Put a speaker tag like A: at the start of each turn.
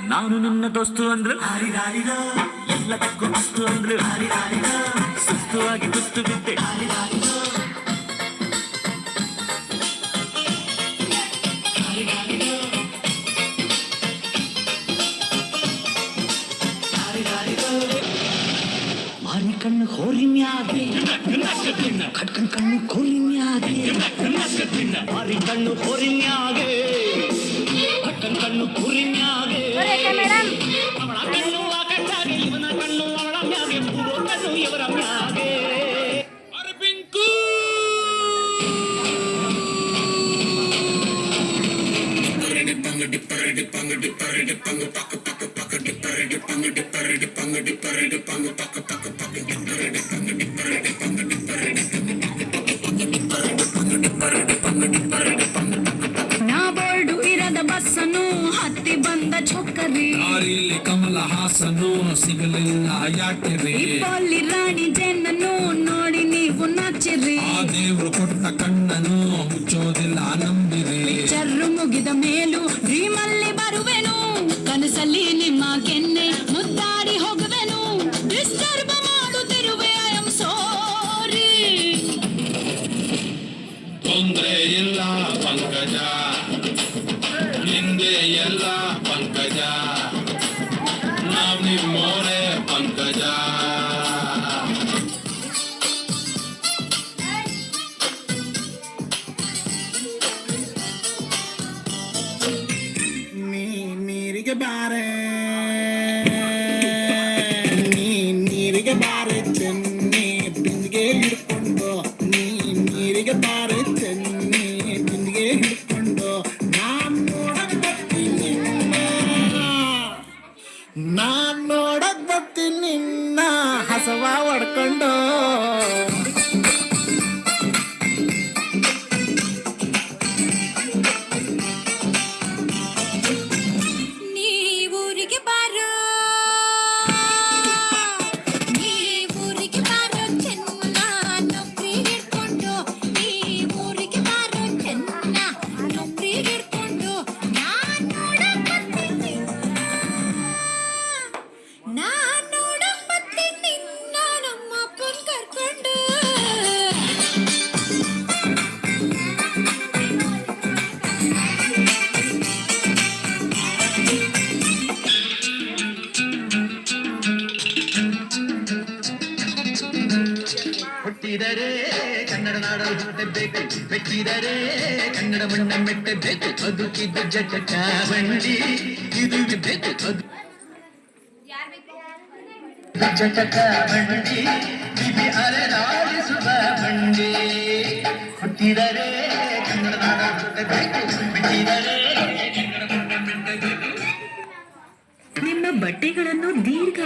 A: ನಾನು ನಿನ್ನ ದೋಸ್ತು ಅಂದ್ರು ಎಲ್ಲದಕ್ಕೂ ಅಷ್ಟು ಅಂದ್ರು ಸುಸ್ತುವಾಗಿ ಕುಸ್ತು ಬಿದ್ದೆ ಮಾರಿ ಕಣ್ಣು ಹೋರಿ ಮ್ಯಾಗೆ ಕಟ್ಕನ್ ಕಣ್ಣು ಕೋರಿ ಮ್ಯಾಗೆ ಮಾರಿ ಕಣ್ಣು ಹೋರಿ ಮ್ಯಾಗೆ ಕಟ್ಕನ್ ಕಣ್ಣು ಕೋರಿ ಮ್ಯಾಗೆ ಅವಳ ಕಣ್ಣು ಆ ಕಣ್ಣಾಗೆ ಇವನ ಕಣ್ಣು ಅವಳ ಮ್ಯಾಗೆ ಮೂರು ಕಣ್ಣು ಇವರ ಮ್ಯಾಗೆ ಅರಬಿಂಕು
B: ನಾ ಬೋರ್ಡು ಇರದ ಬಸ್ಸನ್ನು ಹತ್ತಿ ಬಂದ ಚೊಕ್ಕರಿ
C: ದಾರಿಲಿ ಕಮಲ ಹಾಸನು ಸಿಗಲಿಲ್ಲ ಯಾಕೆರಿ
B: ಇಪ್ಪಲ್ಲಿ ರಾಣಿ ಜೇನನ್ನು ನೋಡಿ ನೀವು ನಾಚಿರಿ
C: ಆ ದೇವ್ರು ಕೊಟ್ಟ ಕಣ್ಣನು ಮುಚ್ಚೋದಿಲ್ಲ ನಂಬಿರಿ
B: ಚರ್ರು ಮುಗಿದ ಮೇಲೂ ಡ್ರೀಮಲ್ಲಿ ಬರುವೆನು ಕನಸಲ್ಲಿ ನಿಮ್ಮ ಕೆನ್ನೆ ಮುದ್ದಾಡಿ ಹೋಗುವೆನು ಡಿಸ್ಟರ್ಬ್ ಮಾಡುತ್ತಿರುವೆ ಐ ಆಮ್ ಸಾರಿ
C: ತೊಂದ್ರೆ ಇಲ್ಲ ಪಂಕಜ ನಿಂದೆ ಎಲ್ಲ ಪಂಕಜ ನಾವ್ ನಿಮ್ಮೋರೆ ಪಂಕಜ ನೀರಿಗೆ ಬಾರೆ ನೀರಿಗೆ ಬಾರೆ ಚೆನ್ನಿ ಬಿಂದಿಗೆ ಹಿಡ್ಕೊಂಡು ನೀರಿಗೆ ಬಾರೆ ಚೆನ್ನಿ ಬಿಂದಿಗೆ ಹಿಡ್ಕೊಂಡು ನಾನ್ ನೋಡಕ್ ಬರ್ತೀನಿ ನಿನ್ನ ಹಸವ ಹೊಡ್ಕೊಂಡು
B: ನೀವೂರಿಗೆ ಬಾರೋ ನೀವೂರಿಗೆ ಬಾರೋ ಚೆನ್ನ ನೌಕರಿ ಹಿಡ್ಕೊಂಡು ನೀವೂರಿಗೆ ಬಾರೋ ಚೆನ್ನ ನೌಕರಿ ಹಿಡ್ಕೊಂಡು ನಾನ್ ನೋಡಕ್ ಬರ್ತೀನಿ ನಿನ್ನ ನಮ್ಮ ಅಪ್ಪನ್ ಕರ್ಕೊಂಡು
D: ಹುಟ್ಟಿದರೆ ಕನ್ನಡ ನಾಡಲು ಹುಟ್ಟಬೇಕು ಮೆಟ್ಟಿದರೆ ಕನ್ನಡ ಮಣ್ಣ ಮೆಟ್ಟಬೇಕು ಬದುಕಿದ್ದು ಜಟಕ ಬಂಡಿ ಇದು ಬೇಕು ಜಟಕ ಬಂಡಿ ಬಿಬಿ ಅಲೆದಾಡಿಸುವ ಬಂಡಿ ಹುಟ್ಟಿದರೆ ಕನ್ನಡ ನಾಡಲು ಹುಟ್ಟಬೇಕು ಮೆಟ್ಟಿದರೆ ಕನ್ನಡ ಮಣ್ಣ ಮೆಟ್ಟಬೇಕು
B: ನಿಮ್ಮ ಬಟ್ಟೆಗಳನ್ನು ದೀರ್ಘ